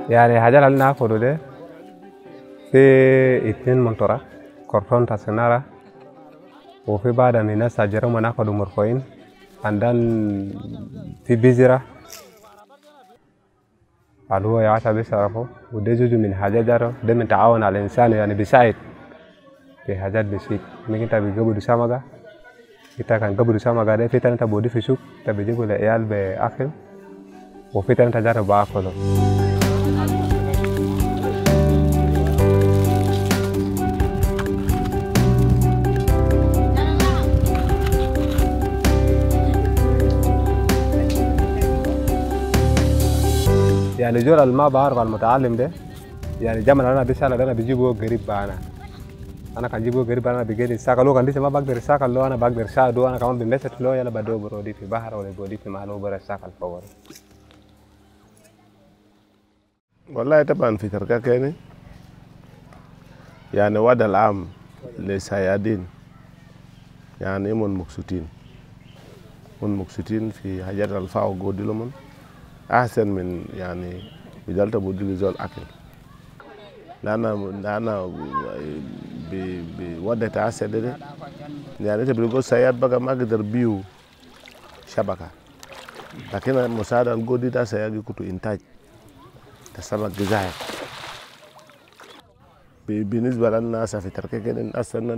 يعني حاجة اللي ناخده ده في 2 منطرة كرتون تسنارة وفي بعض من الناس أجرهم ناخده مرفوعين عندن في بزرة اللي هو يعطى بيصرفه وده جزء من حاجات جاره ده من تعاون على الإنسان يعني بيساعد في حاجات بسيط ممكن انت بيجيبوا سمكة kita kan gabur sama gade kita nanti bodi fisuk tapi juga boleh ayal be akil kita nanti jarang bakal يعني جول ما بعرف المتعلم ده يعني جمل انا بيسال انا بيجيبه قريب معنا انا كان جيبه قريب انا بيجي ساكل لو كان لسه ما بقدر ساكل لو انا بقدر ساعده انا كمان بمسك له يلا بدو برودي في بحر ولا برودي في محل وبر ساكل فور والله طبعا في تركاكيني يعني وضع العام للصيادين يعني مقصودين في حاجات الفا وجودي لهم احسن من يعني بدلت بودي زول اكل لأن بوضع تعسى ده يعني انت بتقول صياد بقى ما قدر بيو شبكة لكن المساعدة الجودي ده صياد كتو إنتاج السمك غذائي بالنسبة للناس في تركيا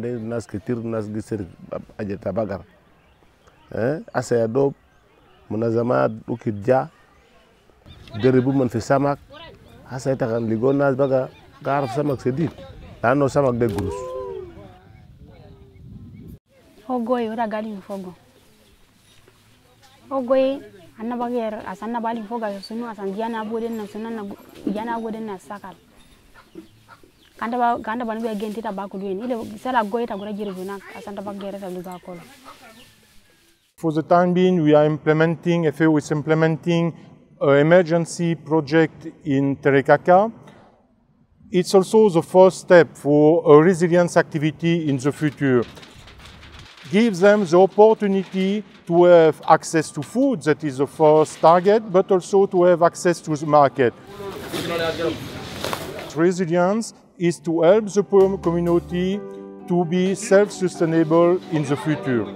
الناس كتير ناس قصر أجت بقر أسا دوب منظمات وكيد جا دربوا من في السمك أسا يتغن لقوا الناس بقى عارف سمك سديد لأنه سمك ده قروش Ogoi ora gali fogo. Ogoi anna bagyer asanna bali foga sunu asan diana boden na sunana diana boden na sakal. Kanda banu be genti ta bakulu ni ile sala goi ta gura jiribuna asanta bagyer ta luga kolo. For the time being, we are implementing, FAO is implementing an emergency project in Terekaka. It's also the first step for a resilience activity in the future. Gives them the opportunity to have access to food, that is the first target, but also to have access to the market. Resilience is to help the community to be self-sustainable in the future.